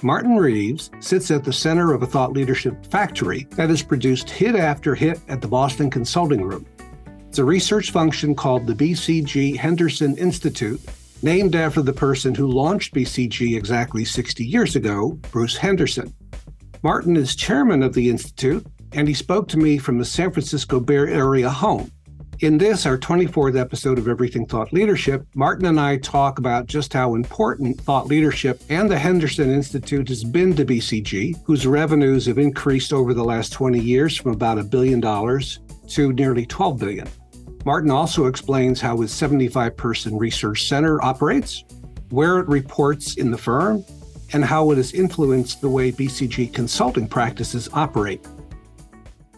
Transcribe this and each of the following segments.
Martin Reeves sits at the center of a thought leadership factory that has produced hit after hit at the Boston Consulting Group. It's a research function called the BCG Henderson Institute, named after the person who launched BCG exactly 60 years ago, Bruce Henderson. Martin is chairman of the Institute, and he spoke to me from the San Francisco Bay Area home. In this, our 24th episode of Everything Thought Leadership, Martin and I talk about just how important thought leadership and the Henderson Institute has been to BCG, whose revenues have increased over the last 20 years from about $1 billion to nearly $12 billion. Martin also explains how his 75-person research center operates, where it reports in the firm, and how it has influenced the way BCG consulting practices operate.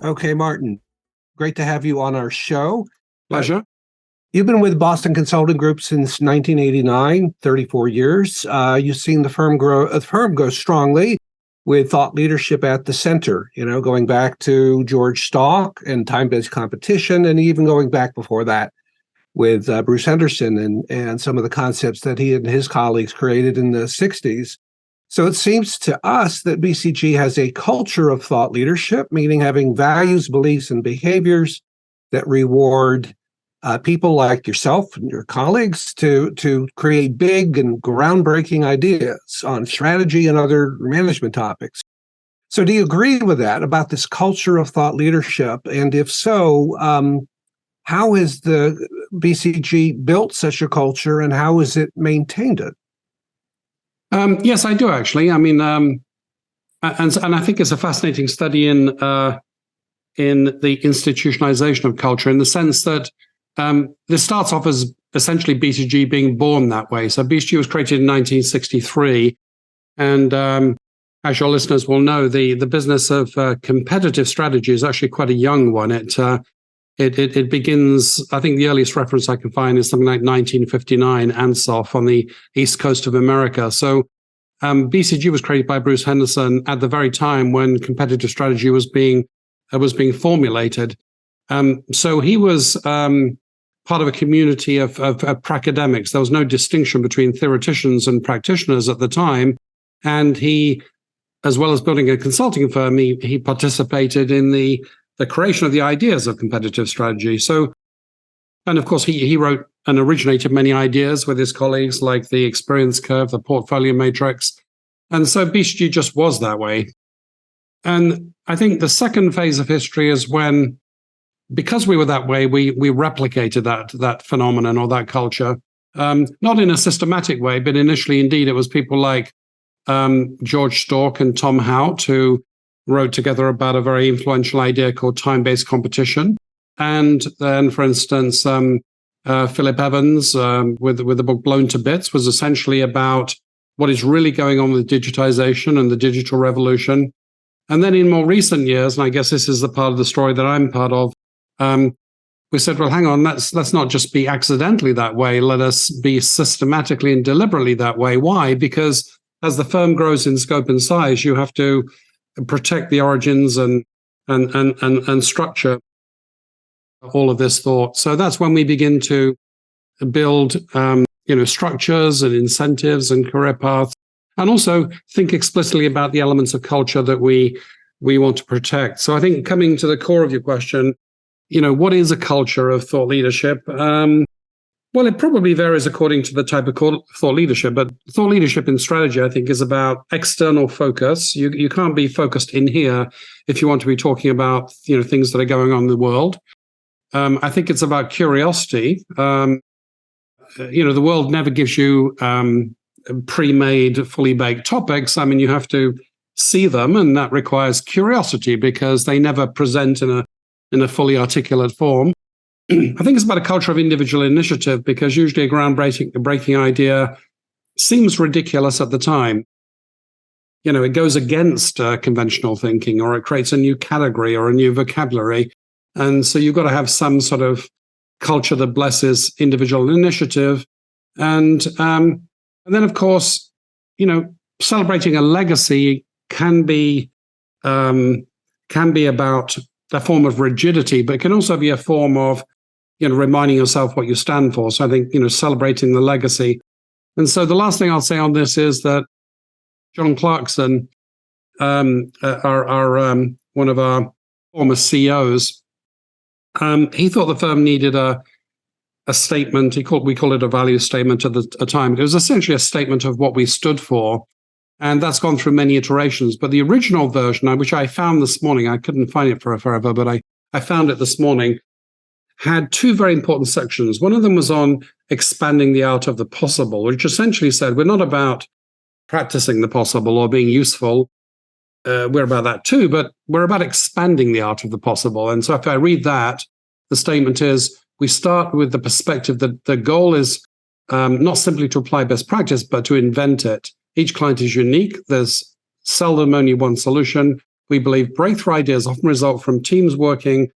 Okay, Martin, great to have you on our show. Pleasure. You've been with Boston Consulting Group since 1989, 34 years. You've seen the firm grow strongly with thought leadership at the center, going back to George Stalk and time-based competition, and even going back before that with Bruce Henderson and some of the concepts that he and his colleagues created in the 60s. So it seems to us that BCG has a culture of thought leadership, meaning having values, beliefs, and behaviors that reward people like yourself and your colleagues to create big and groundbreaking ideas on strategy and other management topics. So do you agree with that about this culture of thought leadership? And if so, how has the BCG built such a culture and how has it maintained it? Yes, I do actually. I mean, and I think it's a fascinating study in the institutionalization of culture, in the sense that this starts off as essentially BCG being born that way. So BCG was created in 1963, and as your listeners will know, the business of competitive strategy is actually quite a young one. It begins, I think the earliest reference I can find is something like 1959, Ansoff on the East Coast of America. So BCG was created by Bruce Henderson at the very time when competitive strategy was being formulated. So he was part of a community of pracademics. There was no distinction between theoreticians and practitioners at the time. And he, as well as building a consulting firm, he participated in the creation of the ideas of competitive strategy. So, and of course, he wrote and originated many ideas with his colleagues, like the experience curve, the portfolio matrix. And so BCG just was that way. And I think the second phase of history is when, because we were that way, we replicated that phenomenon or that culture, not in a systematic way, but initially, indeed, it was people like George Stalk and Tom Hout who wrote together about a very influential idea called time-based competition. And then, for instance, Philip Evans with the book Blown to Bits was essentially about what is really going on with digitization and the digital revolution. And then in more recent years, and I guess this is the part of the story that I'm part of, we said, well, hang on, let's not just be accidentally that way. Let us be systematically and deliberately that way. Why? Because as the firm grows in scope and size, you have to protect the origins and structure all of this thought. So that's when we begin to build structures and incentives and career paths, and also think explicitly about the elements of culture that we want to protect. So I think, coming to the core of your question, what is a culture of thought leadership? Well, it probably varies according to the type of thought leadership, but thought leadership in strategy, I think, is about external focus. You can't be focused in here if you want to be talking about things that are going on in the world. I think it's about curiosity. The world never gives you pre-made, fully baked topics. I mean, you have to see them, and that requires curiosity because they never present in a fully articulate form. I think it's about a culture of individual initiative, because usually a groundbreaking idea seems ridiculous at the time. It goes against conventional thinking, or it creates a new category or a new vocabulary. And so you've got to have some sort of culture that blesses individual initiative. And then, of course, celebrating a legacy can be about a form of rigidity, but it can also be a form of reminding yourself what you stand for. So I think, celebrating the legacy. And so the last thing I'll say on this is that John Clarkson, one of our former CEOs, he thought the firm needed a statement. We call it a value statement at the time. It was essentially a statement of what we stood for. And that's gone through many iterations. But the original version, which I found this morning, I couldn't find it for forever, but I found it this morning, had two very important sections. One of them was on expanding the art of the possible, which essentially said we're not about practicing the possible or being useful. We're about that too, but we're about expanding the art of the possible. And so if I read that, the statement is, we start with the perspective that the goal is not simply to apply best practice, but to invent it. Each client is unique. There's seldom only one solution. We believe breakthrough ideas often result from teams seeking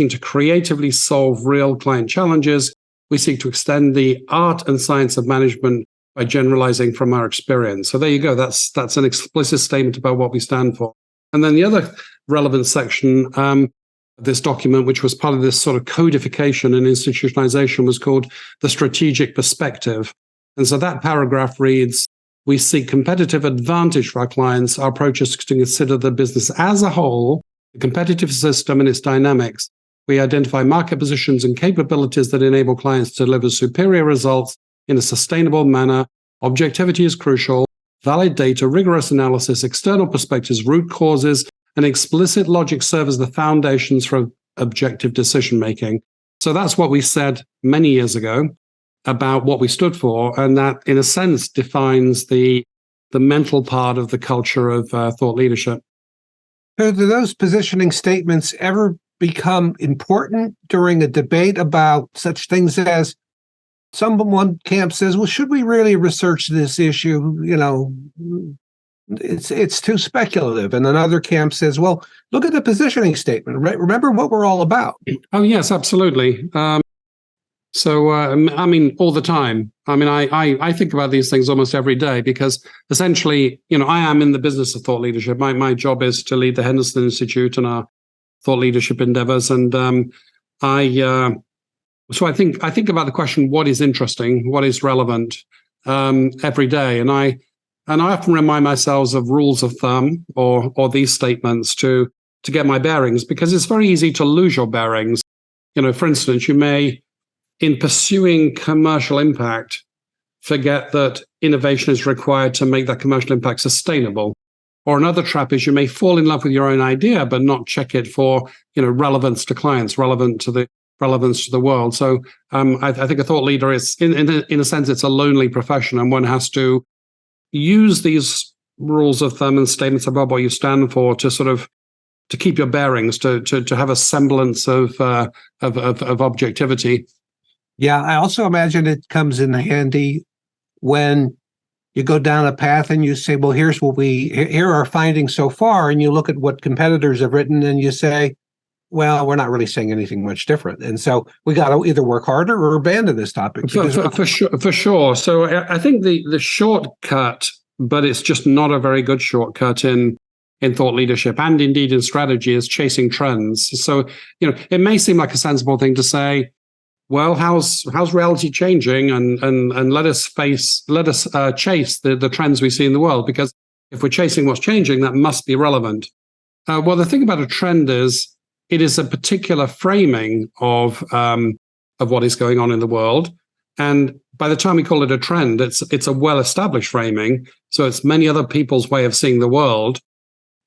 to creatively solve real client challenges. We seek to extend the art and science of management by generalizing from our experience. So there you go. That's an explicit statement about what we stand for. And then the other relevant section of this document, which was part of this sort of codification and institutionalization, was called the strategic perspective. And so that paragraph reads, we seek competitive advantage for our clients. Our approach is to consider the business as a whole, the competitive system and its dynamics. We identify market positions and capabilities that enable clients to deliver superior results in a sustainable manner. Objectivity is crucial. Valid data, rigorous analysis, external perspectives, root causes, and explicit logic serve as the foundations for objective decision-making. So that's what we said many years ago about what we stood for, and that, in a sense, defines the mental part of the culture of thought leadership. So do those positioning statements ever become important during a debate about such things as one camp says, well, should we really research this issue? It's too speculative. And another camp says, well, look at the positioning statement. Right? Remember what we're all about. Oh, yes, absolutely. All the time. I think about these things almost every day because essentially, I am in the business of thought leadership. My job is to lead the Henderson Institute and our thought leadership endeavors. And so I think about the question, what is interesting, what is relevant every day. And I often remind myself of rules of thumb or these statements to get my bearings, because it's very easy to lose your bearings. For instance, you may, in pursuing commercial impact, forget that innovation is required to make that commercial impact sustainable. Or another trap is you may fall in love with your own idea, but not check it for relevance to clients, relevance to the world. So I think a thought leader is, in a sense, it's a lonely profession, and one has to use these rules of thumb and statements about what you stand for to keep your bearings, to have a semblance of objectivity. Yeah, I also imagine it comes in handy when you go down a path and you say, well, here are our findings so far, and you look at what competitors have written and you say, well, we're not really saying anything much different. And so we got to either work harder or abandon this topic. For sure. So I think the shortcut, but it's just not a very good shortcut in thought leadership and indeed in strategy, is chasing trends. So, it may seem like a sensible thing to say, well, how's reality changing, and let us chase the trends we see in the world, because if we're chasing what's changing, that must be relevant. Well, the thing about a trend is it is a particular framing of what is going on in the world, and by the time we call it a trend, it's a well-established framing. So it's many other people's way of seeing the world.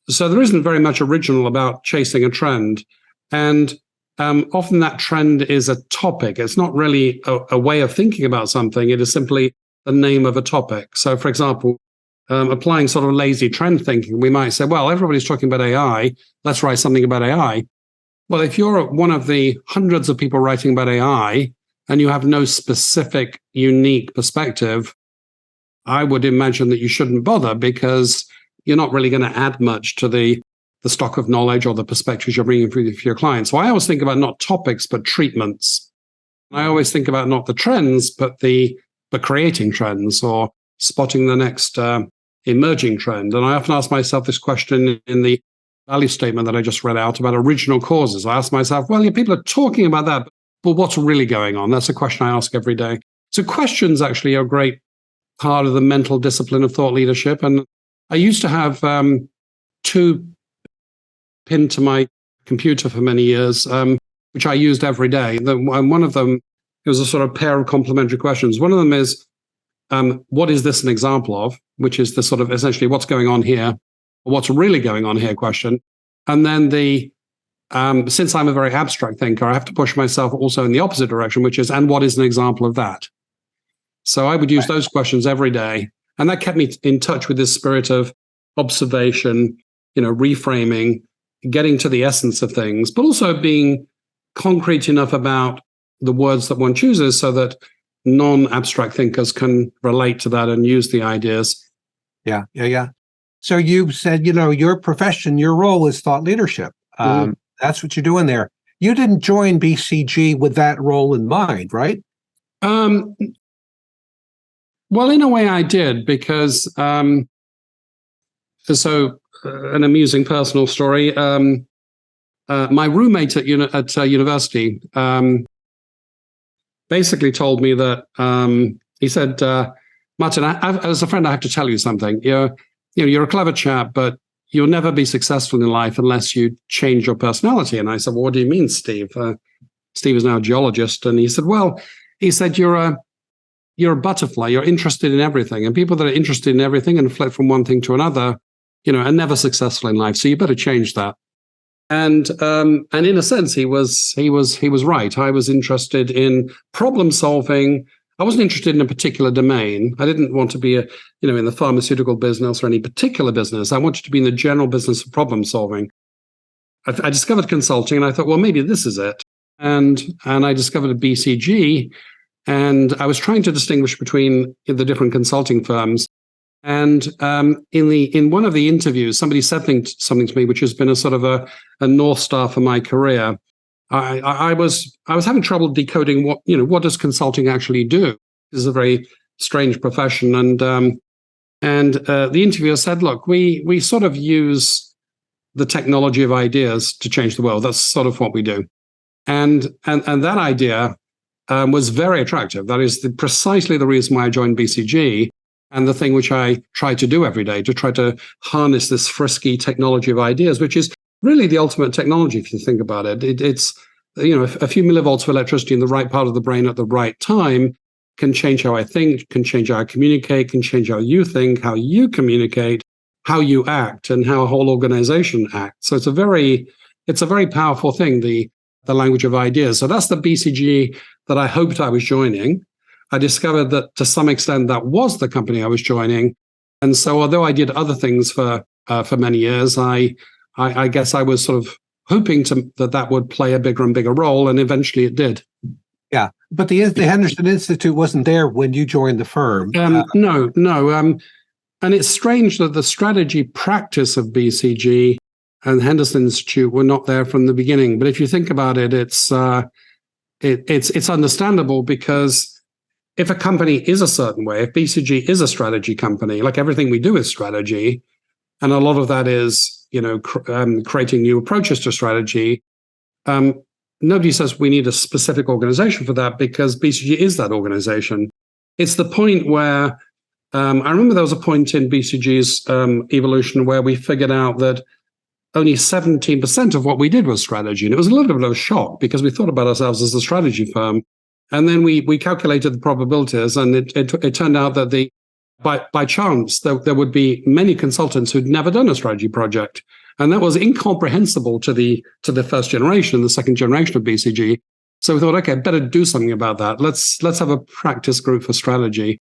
So there isn't very much original about chasing a trend, and often that trend is a topic. It's not really a way of thinking about something. It is simply the name of a topic. So, for example, applying sort of lazy trend thinking, we might say, well, everybody's talking about AI. Let's write something about AI. Well, if you're one of the hundreds of people writing about AI and you have no specific, unique perspective, I would imagine that you shouldn't bother, because you're not really going to add much to the stock of knowledge or the perspectives you're bringing for your clients. So I always think about not topics, but treatments. I always think about not the trends, but creating trends or spotting the next emerging trend. And I often ask myself this question in the value statement that I just read out about original causes. I ask myself, well, yeah, people are talking about that, but what's really going on? That's a question I ask every day. So questions actually are great part of the mental discipline of thought leadership. And I used to have two pinned to my computer for many years, which I used every day. And one of them, it was a sort of pair of complementary questions. One of them is, what is this an example of? Which is the sort of essentially what's going on here, or what's really going on here question. And then since I'm a very abstract thinker, I have to push myself also in the opposite direction, which is, and what is an example of that? So I would use those questions every day. And that kept me in touch with this spirit of observation, reframing, getting to the essence of things, but also being concrete enough about the words that one chooses so that non-abstract thinkers can relate to that and use the ideas. Yeah. So you said, your profession, your role is thought leadership. That's what you're doing there. You didn't join BCG with that role in mind, right? Well, in a way I did, because an amusing personal story. My roommate at university basically told me that he said, Martin, as a friend, I have to tell you something. You're a clever chap, but you'll never be successful in life unless you change your personality. And I said, well, what do you mean, Steve? Steve is now a geologist. And he said, you're a butterfly. You're interested in everything. And people that are interested in everything and flip from one thing to another, are never successful in life. So you better change that. And in a sense, he was right. I was interested in problem solving. I wasn't interested in a particular domain. I didn't want to be in the pharmaceutical business or any particular business. I wanted to be in the general business of problem solving. I discovered consulting, and I thought, well, maybe this is it. And I discovered a BCG, and I was trying to distinguish between the different consulting firms. And in one of the interviews, somebody said something to me, which has been a sort of a North Star for my career. I was having trouble decoding what does consulting actually do. This is a very strange profession, and the interviewer said, look, we sort of use the technology of ideas to change the world. That's sort of what we do, and that idea was very attractive. That is precisely the reason why I joined BCG. And the thing which I try to do every day, to try to harness this frisky technology of ideas, which is really the ultimate technology, if you think about it. It's a few millivolts of electricity in the right part of the brain at the right time can change how I think, can change how I communicate, can change how you think, how you communicate, how you act, and how a whole organization acts. So it's a very powerful thing, the language of ideas. So that's the BCG that I hoped I was joining. I discovered that to some extent that was the company I was joining. And so although I did other things for many years, I guess I was sort of hoping that would play a bigger and bigger role, and eventually it did. Yeah, but the Henderson Institute wasn't there when you joined the firm. No. And it's strange that the strategy practice of BCG and Henderson Institute were not there from the beginning. But if you think about it, it's understandable, because if a company is a certain way, if BCG is a strategy company, like everything we do is strategy, and a lot of that is, creating new approaches to strategy, nobody says we need a specific organization for that, because BCG is that organization. It's the point where, I remember there was a point in BCG's evolution where we figured out that only 17% of what we did was strategy. And it was a little bit of a shock, because we thought about ourselves as a strategy firm. And then we calculated the probabilities, and it turned out that by chance there would be many consultants who'd never done a strategy project, and that was incomprehensible to the first generation, the second generation of BCG. So we thought, okay, better do something about that. Let's have a practice group for strategy.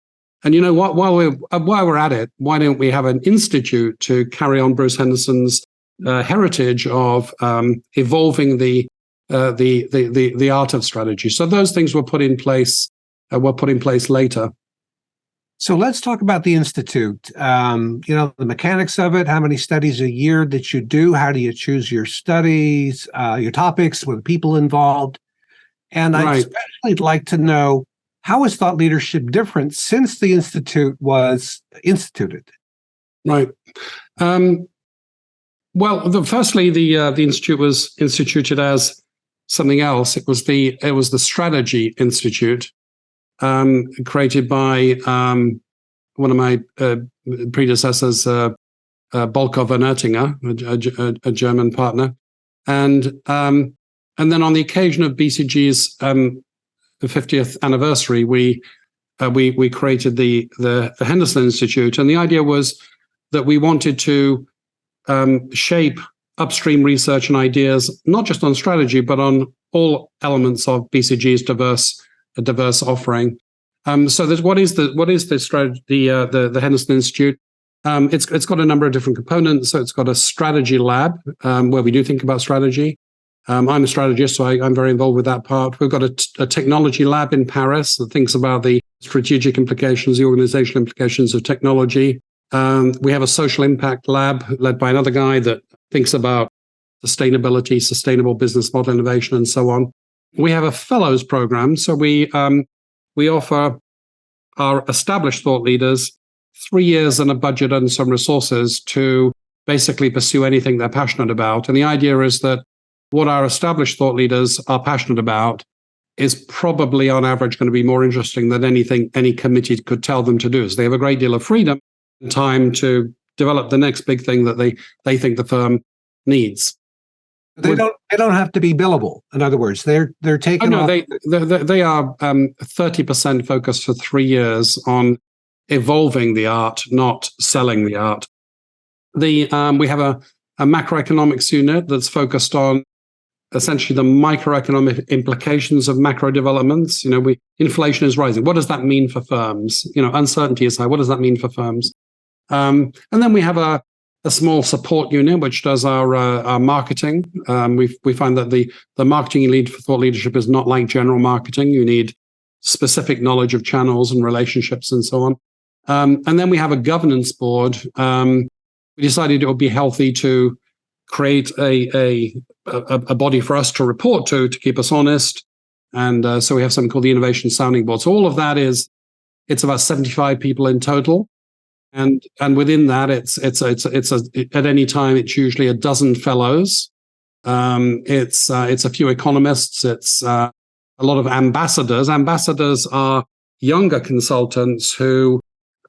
And while we're at it, why don't we have an institute to carry on Bruce Henderson's heritage of evolving the art of strategy. So those things were put in place later. So let's talk about the Institute. The mechanics of it. How many studies a year that you do? How do you choose your studies, your topics, with people involved? And I'd especially like to know, how is thought leadership different since the Institute was instituted? Right. Well, firstly, the Institute was instituted as something else. It was the Strategy Institute, created by predecessors, Bolkov and Oettinger, a German partner, and then on the occasion of BCG's 50th anniversary, we created the Henderson Institute, and the idea was that we wanted to shape upstream research and ideas, not just on strategy, but on all elements of BCG's diverse offering. So what is the strategy? The Henderson Institute? It's got a number of different components. So it's got a strategy lab where we do think about strategy. I'm a strategist, so I'm very involved with that part. We've got a technology lab in Paris that thinks about the strategic implications, the organizational implications of technology. We have a social impact lab led by another guy that thinks about sustainability, sustainable business model innovation, and so on. We have a fellows program, so we offer our established thought leaders 3 years and a budget and some resources to basically pursue anything they're passionate about. And the idea is that what our established thought leaders are passionate about is probably on average going to be more interesting than anything any committee could tell them to do. So they have a great deal of freedom and time to develop the next big thing that they think the firm needs. They don't have to be billable. In other words, they're taking. Oh, no, they are 30% focused for 3 years on evolving the art, not selling the art. We have a macroeconomics unit that's focused on essentially the microeconomic implications of macro developments. Inflation is rising. What does that mean for firms? Uncertainty is high. What does that mean for firms? And then we have a small support unit which does our marketing. We find that the marketing you need for thought leadership is not like general marketing. You need specific knowledge of channels and relationships and so on. And then we have a governance board. We decided it would be healthy to create a body for us to report to keep us honest. And so we have something called the Innovation Sounding Board. So all of that it's about 75 people in total. And within that, it's at any time, it's usually a dozen fellows. It's a few economists. It's a lot of ambassadors. Ambassadors are younger consultants who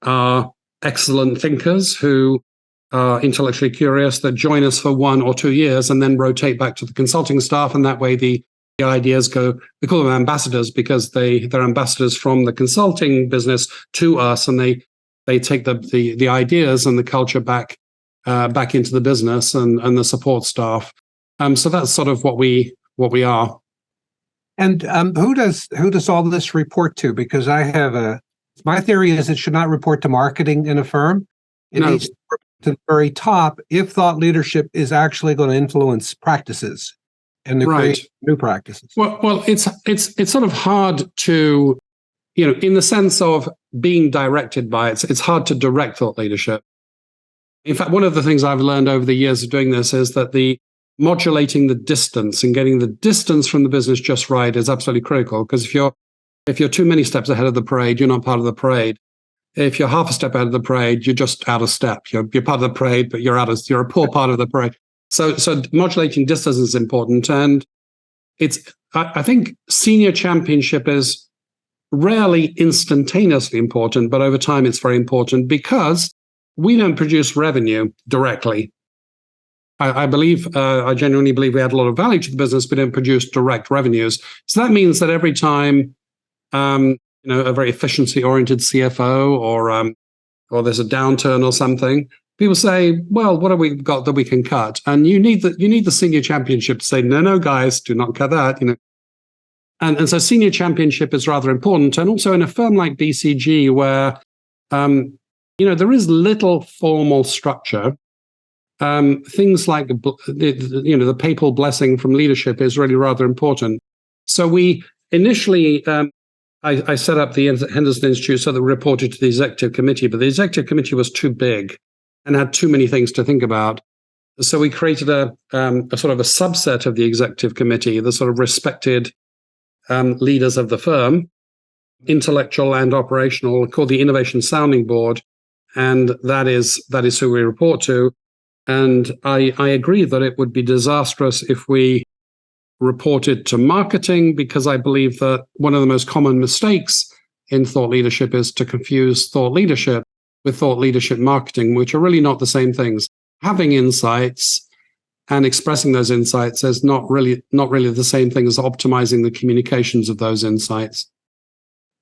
are excellent thinkers, who are intellectually curious, that join us for 1 or 2 years and then rotate back to the consulting staff. And that way the ideas go, we call them ambassadors because they're ambassadors from the consulting business to us, and they take the ideas and the culture back into the business and the support staff. So that's sort of what we are. And who does all this report to? Because my theory is it should not report to marketing in a firm. It needs to report to the very top if thought leadership is actually going to influence practices and create new practices. Well, it's sort of hard to, in the sense of being directed by it. It's hard to direct thought leadership. In fact, one of the things I've learned over the years of doing this is that the modulating the distance and getting the distance from the business just right is absolutely critical. Because if you're too many steps ahead of the parade, you're not part of the parade. If you're half a step ahead of the parade, you're just out of step. You're part of the parade, but you're a poor part of the parade. So modulating distance is important. And I think senior championship is rarely instantaneously important, but over time it's very important because we don't produce revenue directly. I genuinely believe we add a lot of value to the business, but don't produce direct revenues. So that means that every time, a very efficiency-oriented CFO or there's a downturn or something, people say, well, what have we got that we can cut? And you need the senior championship to say, no, guys, do not cut that, And so senior championship is rather important. And also in a firm like BCG where, there is little formal structure, things like, the papal blessing from leadership is really rather important. So we initially, I set up the Henderson Institute so that we reported to the executive committee, but the executive committee was too big and had too many things to think about. So we created a sort of a subset of the executive committee, the sort of respected leaders of the firm, intellectual and operational, called the Innovation Sounding Board, and that is who we report to. And I agree that it would be disastrous if we reported to marketing, because I believe that one of the most common mistakes in thought leadership is to confuse thought leadership with thought leadership marketing, which are really not the same things. Having insights and expressing those insights is not really the same thing as optimizing the communications of those insights.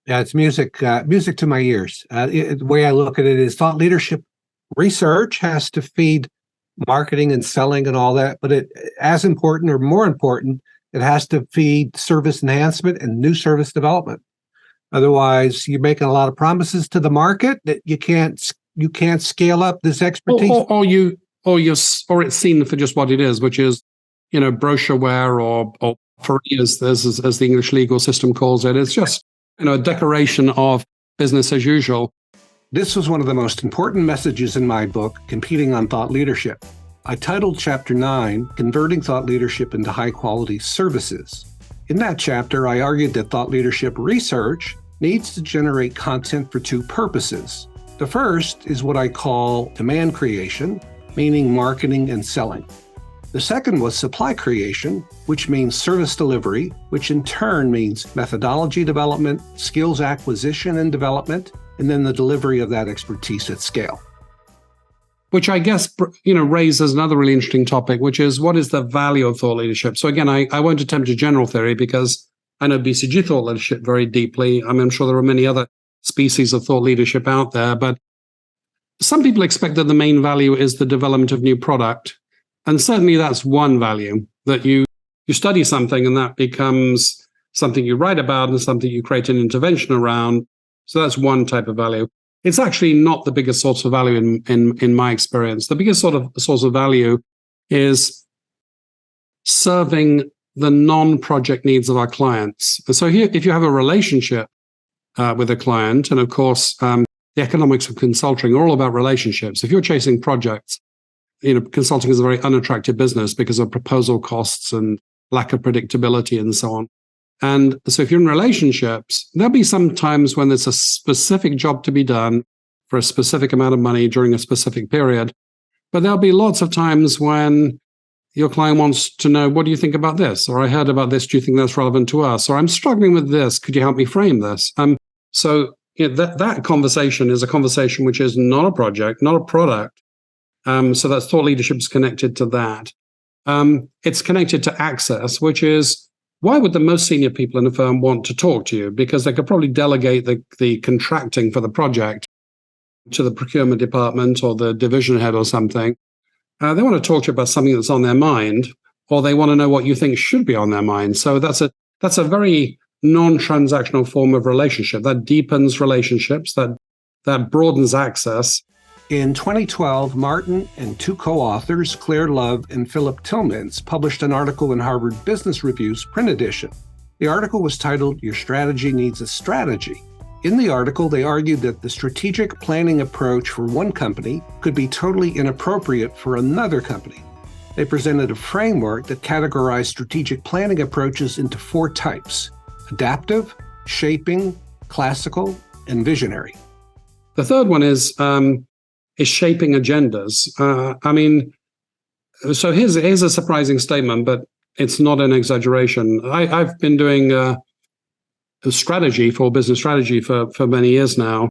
Yeah, it's music to my ears. The way I look at it is thought leadership research has to feed marketing and selling and all that, but as important or more important, it has to feed service enhancement and new service development. Otherwise, you're making a lot of promises to the market that you can't scale up this expertise. Or it's seen for just what it is, which is, brochureware or free as the English legal system calls it. It's just, a decoration of business as usual. This was one of the most important messages in my book, Competing on Thought Leadership. I titled Chapter 9, Converting Thought Leadership into High-Quality Services. In that chapter, I argued that thought leadership research needs to generate content for two purposes. The first is what I call demand creation, meaning marketing and selling. The second was supply creation, which means service delivery, which in turn means methodology development, skills acquisition and development, and then the delivery of that expertise at scale. Which I guess, raises another really interesting topic, which is what is the value of thought leadership? So again, I won't attempt a general theory because I know BCG thought leadership very deeply. I'm sure there are many other species of thought leadership out there, but some people expect that the main value is the development of new product. And certainly that's one value, that you study something and that becomes something you write about and something you create an intervention around. So that's one type of value. It's actually not the biggest source of value in my experience. The biggest source of value is serving the non-project needs of our clients. So here, if you have a relationship with a client, and of course, the economics of consulting are all about relationships. If you're chasing projects, consulting is a very unattractive business because of proposal costs and lack of predictability and so on. And so if you're in relationships, there'll be some times when there's a specific job to be done for a specific amount of money during a specific period. But there'll be lots of times when your client wants to know, what do you think about this? Or I heard about this. Do you think that's relevant to us? Or I'm struggling with this. Could you help me frame this? So that conversation is a conversation which is not a project, not a product. So that thought leadership is connected to that. It's connected to access, which is, why would the most senior people in a firm want to talk to you? Because they could probably delegate the contracting for the project to the procurement department or the division head or something. They want to talk to you about something that's on their mind, or they want to know what you think should be on their mind. So that's a very non-transactional form of relationship that deepens relationships, that broadens access. In 2012, Martin and two co-authors, Claire Love and Philip Tillmans, published an article in Harvard Business Review's print edition. The article was titled, Your Strategy Needs a Strategy. In the article, they argued that the strategic planning approach for one company could be totally inappropriate for another company. They presented a framework that categorized strategic planning approaches into 4 types: adaptive, shaping, classical, and visionary. The third one is shaping agendas. So here's a surprising statement, but it's not an exaggeration. I've been doing business strategy for many years now,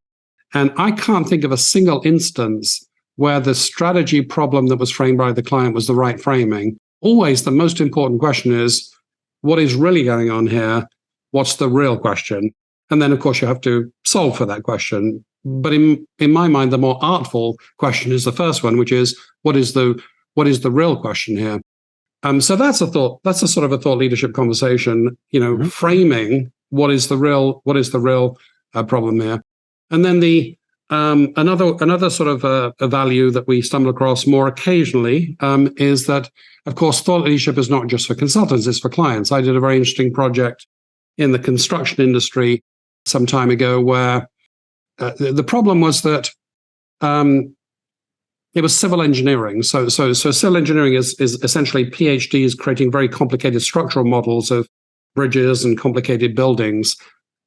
and I can't think of a single instance where the strategy problem that was framed by the client was the right framing. Always the most important question is, what is really going on here? What's the real question? And then, of course, you have to solve for that question. But in my mind, the more artful question is the first one, which is, what is the real question here? So that's a sort of a thought leadership conversation, framing what is the real problem here. And then the another sort of a value that we stumble across more occasionally is that, of course, thought leadership is not just for consultants, it's for clients. I did a very interesting project in the construction industry some time ago where the problem was that it was civil engineering. So civil engineering is essentially PhDs creating very complicated structural models of bridges and complicated buildings.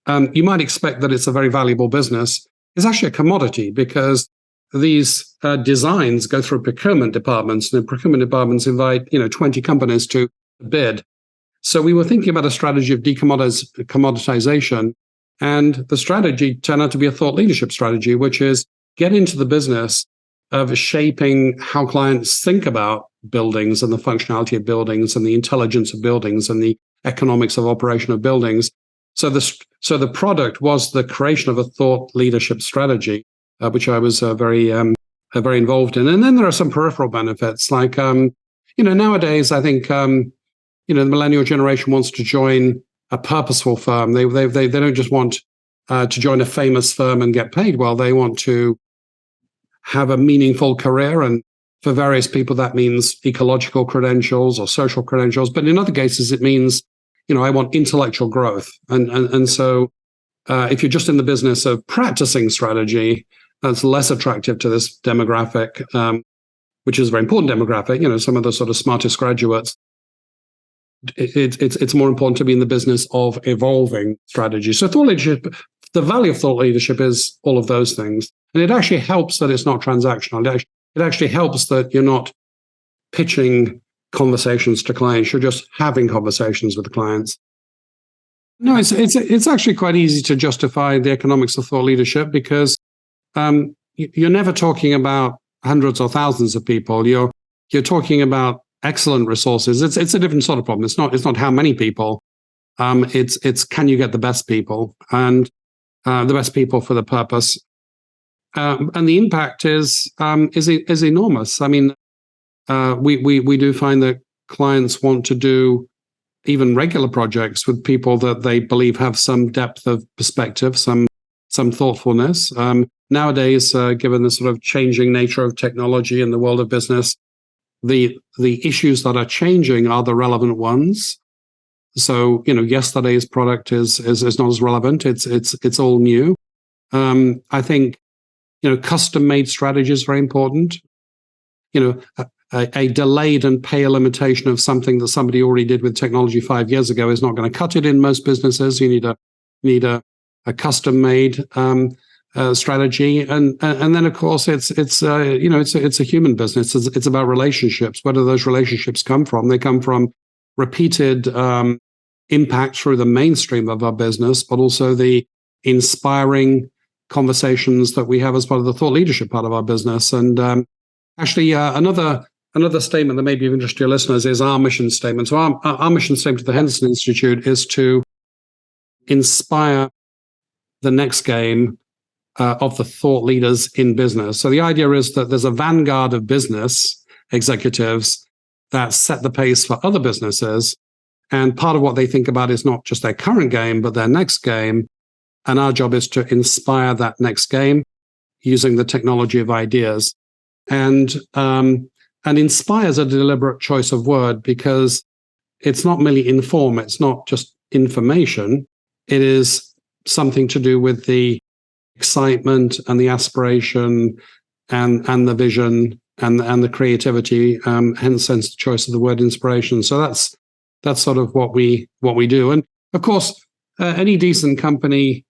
You might expect that it's a very valuable business. It's actually a commodity because these designs go through procurement departments, and the procurement departments invite 20 companies to bid. So we were thinking about a strategy of commoditization. And the strategy turned out to be a thought leadership strategy, which is get into the business of shaping how clients think about buildings and the functionality of buildings and the intelligence of buildings and the economics of operation of buildings. So the product was the creation of a thought leadership strategy, which I was very involved in. And then there are some peripheral benefits, like nowadays I think the millennial generation wants to join a purposeful firm. They don't just want to join a famous firm and get paid well. They want to have a meaningful career, and for various people that means ecological credentials or social credentials. But in other cases, it means I want intellectual growth, and so if you're just in the business of practicing strategy, that's less attractive to this demographic, which is a very important demographic. Some of the sort of smartest graduates. It's more important to be in the business of evolving strategy. So thought leadership, the value of thought leadership is all of those things, and it actually helps that it's not transactional. It actually helps that you're not pitching conversations to clients. You're just having conversations with the clients. No, it's actually quite easy to justify the economics of thought leadership, because you're never talking about hundreds or thousands of people. You're talking about excellent resources. It's a different sort of problem. It's not how many people. It's can you get the best people, and the best people for the purpose. And the impact is enormous. I mean, we do find that clients want to do even regular projects with people that they believe have some depth of perspective, some thoughtfulness. Nowadays, given the sort of changing nature of technology in the world of business, the issues that are changing are the relevant ones. So yesterday's product is not as relevant. It's all new. I think custom-made strategy is very important. A delayed and pay limitation of something that somebody already did with technology 5 years ago is not going to cut it in most businesses. You need a custom-made strategy, and then of course it's a human business. It's about relationships. Where do those relationships come from? They come from repeated impact through the mainstream of our business, but also the inspiring conversations that we have as part of the thought leadership part of our business. And actually, another statement that may be of interest to your listeners is our mission statement. So our mission statement at the Henderson Institute is to inspire the next game of the thought leaders in business. So the idea is that there's a vanguard of business executives that set the pace for other businesses. And part of what they think about is not just their current game, but their next game. And our job is to inspire that next game using the technology of ideas. And inspire is a deliberate choice of word, because it's not merely inform. It's not just information. It is something to do with the excitement and the aspiration and the vision and the creativity. Hence the choice of the word inspiration. So that's sort of what we do. And of course, any decent company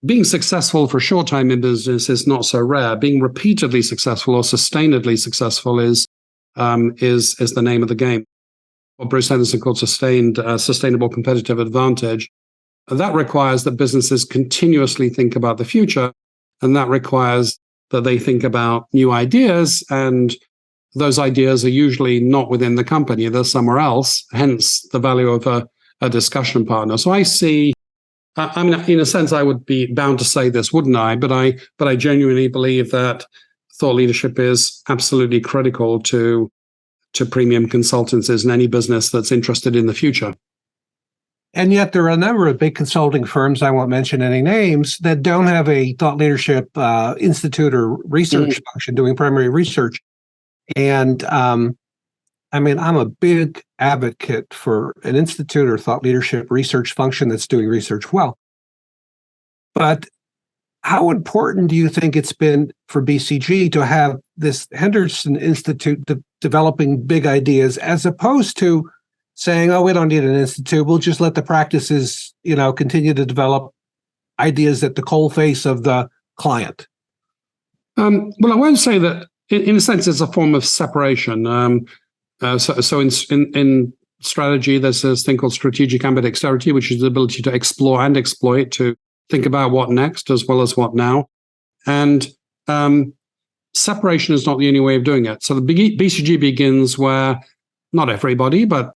being successful for a short time in business is not so rare. Being repeatedly successful or sustainedly successful is the name of the game. What Bruce Henderson called sustainable competitive advantage. That requires that businesses continuously think about the future, and that requires that they think about new ideas, and those ideas are usually not within the company, they're somewhere else, hence the value of a discussion partner. So I see, I mean, in a sense, I would be bound to say this, wouldn't I? But I genuinely believe that thought leadership is absolutely critical to premium consultancies and any business that's interested in the future. And yet there are a number of big consulting firms, I won't mention any names, that don't have a thought leadership institute or research function doing primary research. And I mean, I'm a big advocate for an institute or thought leadership research function that's doing research well. But how important do you think it's been for BCG to have this Henderson Institute developing big ideas, as opposed to saying, oh, we don't need an institute, we'll just let the practices, continue to develop ideas at the coalface of the client? Well, I won't say that. In a sense, it's a form of separation. So in strategy, there's this thing called strategic ambidexterity, which is the ability to explore and exploit, to think about what next as well as what now. And separation is not the only way of doing it. So the BCG begins where not everybody, but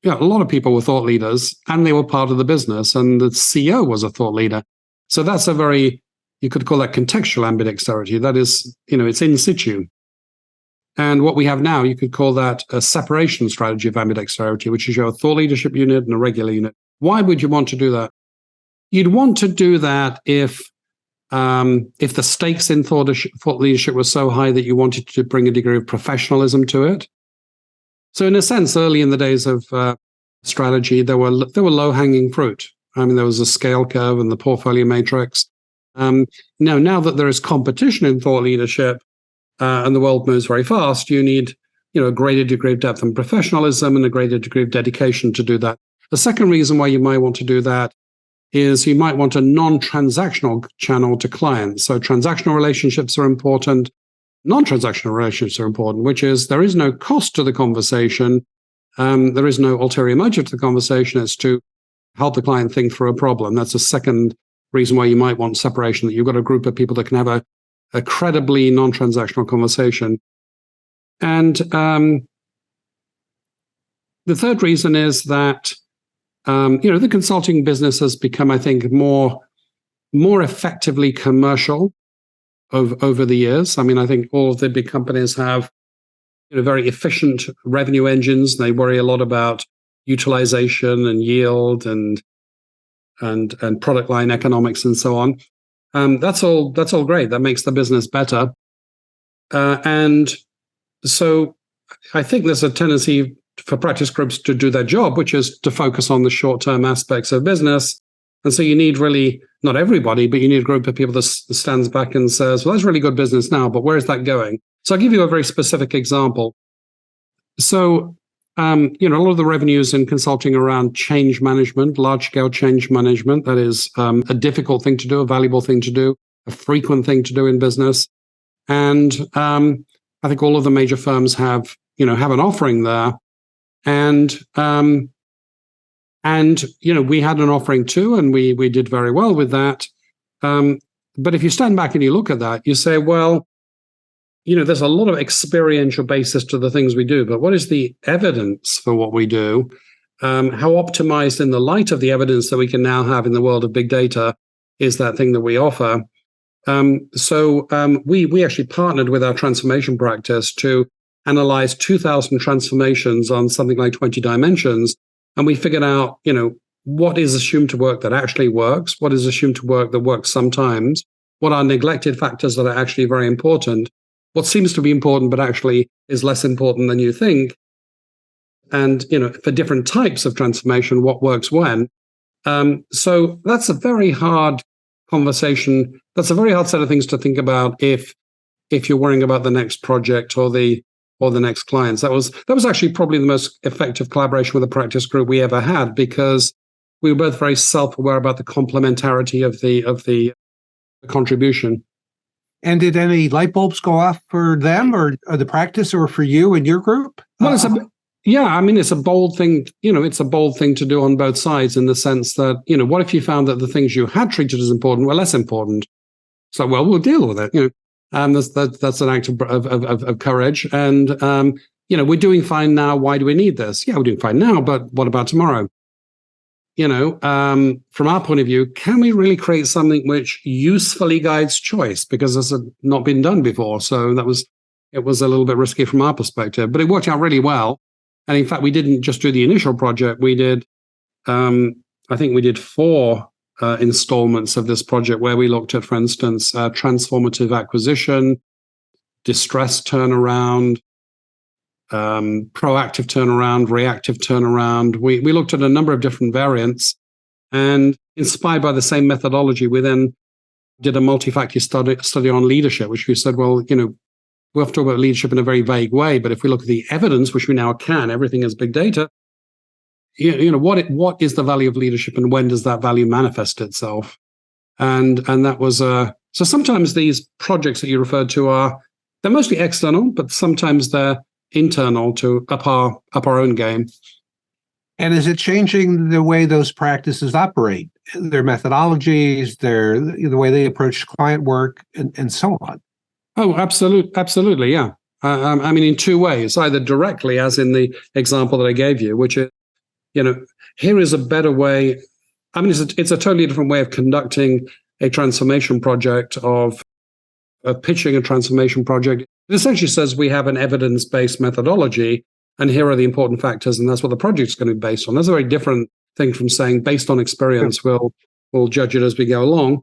a lot of people were thought leaders, and they were part of the business, and the CEO was a thought leader. So that's a very, you could call that contextual ambidexterity. That is, it's in situ. And what we have now, you could call that a separation strategy of ambidexterity, which is your thought leadership unit and a regular unit. Why would you want to do that? You'd want to do that if the stakes in thought leadership were so high that you wanted to bring a degree of professionalism to it. So in a sense, early in the days of strategy, there were low-hanging fruit. I mean, there was a scale curve and the portfolio matrix. Now that there is competition in thought leadership and the world moves very fast, you need a greater degree of depth and professionalism and a greater degree of dedication to do that. The second reason why you might want to do that is you might want a non-transactional channel to clients. So transactional relationships are important. Non-transactional relationships are important, which is there is no cost to the conversation. There is no ulterior motive to the conversation. It's to help the client think through a problem. That's a second reason why you might want separation, that you've got a group of people that can have a credibly non-transactional conversation. And the third reason is that the consulting business has become, I think, more effectively commercial over the years. I mean, I think all of the big companies have very efficient revenue engines. They worry a lot about utilization and yield and product line economics and so on. That's all great. That makes the business better. And so I think there's a tendency for practice groups to do their job, which is to focus on the short-term aspects of business. And so you need really, not everybody, but you need a group of people that stands back and says, well, that's really good business now, but where is that going? So I'll give you a very specific example. So, a lot of the revenues in consulting around change management, large-scale change management, that is a difficult thing to do, a valuable thing to do, a frequent thing to do in business. And I think all of the major firms have an offering there. And we had an offering too, and we did very well with that. But if you stand back and you look at that, you say, well, there's a lot of experiential basis to the things we do, but what is the evidence for what we do? How optimized in the light of the evidence that we can now have in the world of big data is that thing that we offer? So we actually partnered with our transformation practice to analyze 2,000 transformations on something like 20 dimensions. And we figured out, what is assumed to work that actually works, what is assumed to work that works sometimes, what are neglected factors that are actually very important, what seems to be important but actually is less important than you think. And, for different types of transformation, what works when. So that's a very hard conversation. That's a very hard set of things to think about if you're worrying about the next project or the next clients. That was actually probably the most effective collaboration with a practice group we ever had, because we were both very self-aware about the complementarity of the contribution. And did any light bulbs go off for them or the practice or for you and your group? Well, it's a bold thing. It's a bold thing to do on both sides, in the sense that, what if you found that the things you had treated as important were less important? So, well, we'll deal with it. That's an act of courage. And, we're doing fine now. Why do we need this? Yeah, we're doing fine now, but what about tomorrow? From our point of view, can we really create something which usefully guides choice? Because this had not been done before. So it was a little bit risky from our perspective, but it worked out really well. And in fact, we didn't just do the initial project. We did, I think we did 4 installments of this project where we looked at, for instance, transformative acquisition, distress turnaround, proactive turnaround, reactive turnaround. We looked at a number of different variants, and inspired by the same methodology, we then did a multi-factor study on leadership, which we said, well, we have to talk about leadership in a very vague way, but if we look at the evidence, which we now can, everything is big data. What is the value of leadership, and when does that value manifest itself? And that was so sometimes these projects that you referred to they're mostly external, but sometimes they're internal to up our own game. And is it changing the way those practices operate, their methodologies, the way they approach client work, and so on? Oh, absolutely, yeah. I mean, in two ways, either directly, as in the example that I gave you, which is, here is a better way. I mean, it's a totally different way of conducting a transformation project, of pitching a transformation project. It essentially says we have an evidence-based methodology, and here are the important factors, and that's what the project's going to be based on. That's a very different thing from saying, based on experience, we'll judge it as we go along.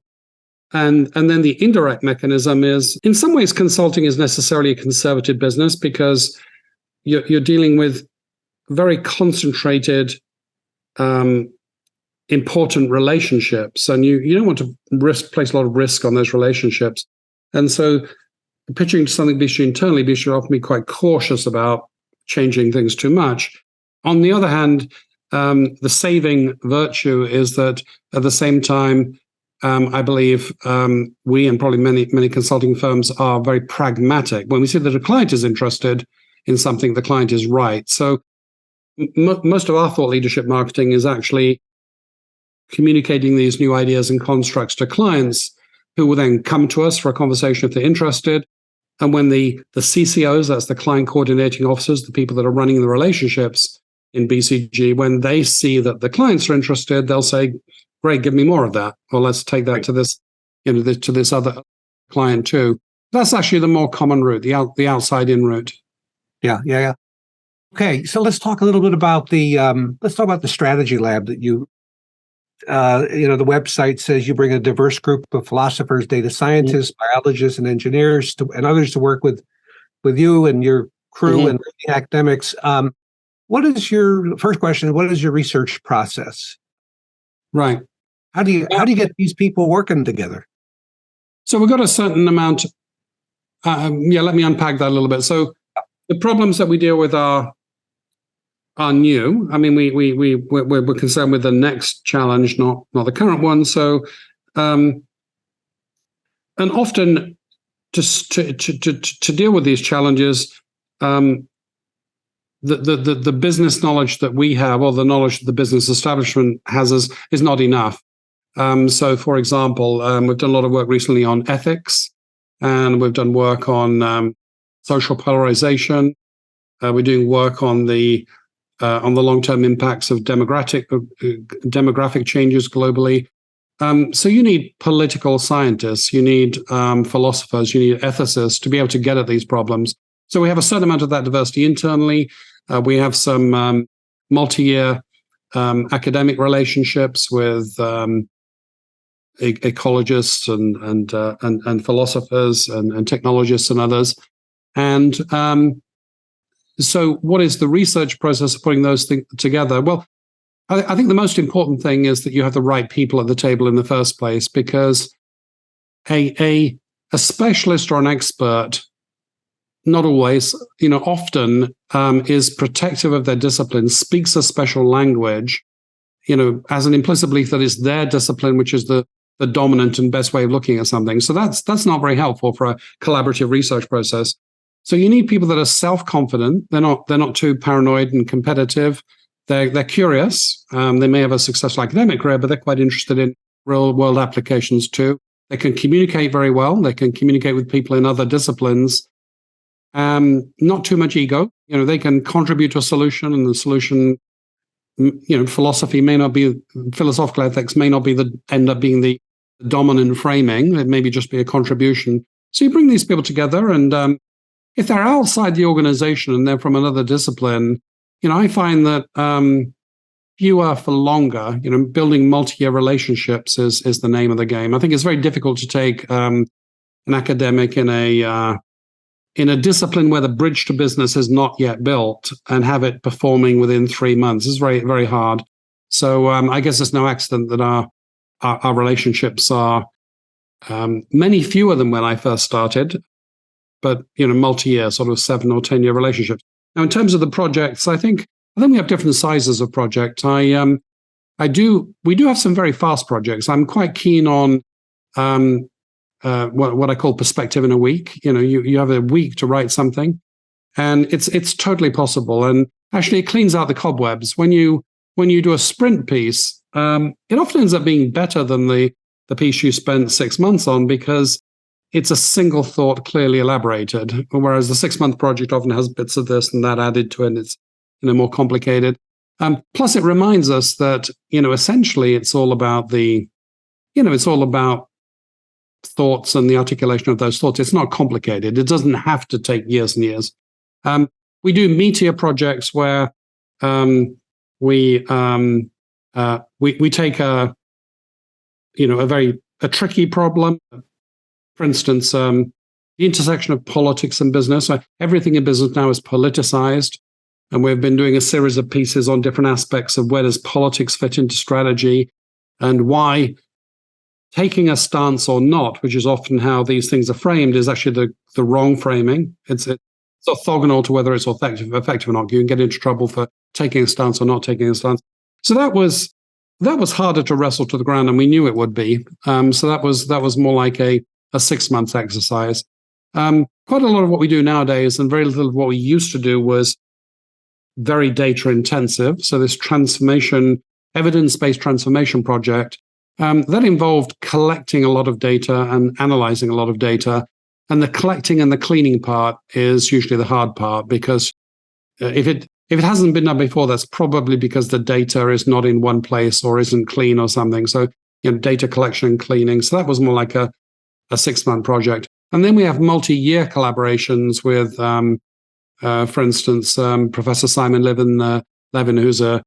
And then the indirect mechanism is, in some ways, consulting is necessarily a conservative business, because you're dealing with very concentrated, important relationships, and you don't want to place a lot of risk on those relationships. And so pitching to something BCG internally, BCG often be quite cautious about changing things too much. On the other hand, the saving virtue is that at the same time, I believe we, and probably many consulting firms, are very pragmatic. When we see that a client is interested in something, the client is right. So most of our thought leadership marketing is actually communicating these new ideas and constructs to clients, who will then come to us for a conversation if they're interested. And when the CCOs, that's the client coordinating officers, the people that are running the relationships in BCG, when they see that the clients are interested, they'll say, great, give me more of that. Or let's take that to this, to this other client too. That's actually the more common route, the outside in route. Yeah. Okay, so let's talk a little bit about the strategy lab that you. The website says you bring a diverse group of philosophers, data scientists, biologists, and engineers and others to work with you and your crew and the academics. What is your first question? What is your research process? Right. How do you get these people working together? So we've got a certain amount. Let me unpack that a little bit. So the problems that we deal with are new. I mean, we're concerned with the next challenge, not the current one. So, and often just to deal with these challenges, the business knowledge that we have, or the knowledge that the business establishment has, is not enough. So, for example, we've done a lot of work recently on ethics, and we've done work on social polarization. We're doing work on the long-term impacts of demographic changes globally. So you need political scientists, you need philosophers, you need ethicists to be able to get at these problems. So we have a certain amount of that diversity internally. We have some multi-year academic relationships with ecologists and philosophers and technologists and others. And so what is the research process of putting those things together? Well, I think the most important thing is that you have the right people at the table in the first place, because a specialist or an expert, not always, often is protective of their discipline, speaks a special language, as an implicit belief that it's their discipline which is the dominant and best way of looking at something. So that's not very helpful for a collaborative research process. So you need people that are self-confident. They're not too paranoid and competitive. They're curious. They may have a successful academic career, but they're quite interested in real-world applications too. They can communicate very well. They can communicate with people in other disciplines. Not too much ego. They can contribute to a solution, and the solution, philosophical ethics may not end up being the dominant framing. It may just be a contribution. So you bring these people together, and if they're outside the organization and they're from another discipline, I find that fewer for longer. Building multi-year relationships is the name of the game. I think it's very difficult to take an academic in a discipline where the bridge to business is not yet built and have it performing within 3 months. It's very, very hard. So I guess it's no accident that our relationships are many fewer than when I first started, but multi-year, sort of 7 or 10 year relationships. Now, in terms of the projects, I think we have different sizes of project. We do have some very fast projects. I'm quite keen on what I call perspective in a week. You have a week to write something, and it's totally possible. And actually, it cleans out the cobwebs when you when you do a sprint piece, it often ends up being better than the piece you spent 6 months on, because it's a single thought clearly elaborated, whereas the 6-month project often has bits of this and that added to it, and it's more complicated. Plus, it reminds us that essentially it's all about thoughts and the articulation of those thoughts. It's not complicated. It doesn't have to take years and years. We do meatier projects where we take a tricky problem. For instance, the intersection of politics and business. Everything in business now is politicized, and we've been doing a series of pieces on different aspects of where does politics fit into strategy, and why taking a stance or not, which is often how these things are framed, is actually the wrong framing. It's orthogonal to whether it's effective or not. You can get into trouble for taking a stance or not taking a stance. So that was harder to wrestle to the ground, and we knew it would be. So that was more like a 6 month exercise. Quite a lot of what we do nowadays, and very little of what we used to do, was very data intensive. So this evidence-based transformation project, that involved collecting a lot of data and analyzing a lot of data. And the collecting and the cleaning part is usually the hard part, because if it hasn't been done before, that's probably because the data is not in one place or isn't clean or something. So, data collection and cleaning. So that was more like a 6 month project. And then we have multi-year collaborations with, for instance, Professor Simon Levin, who's an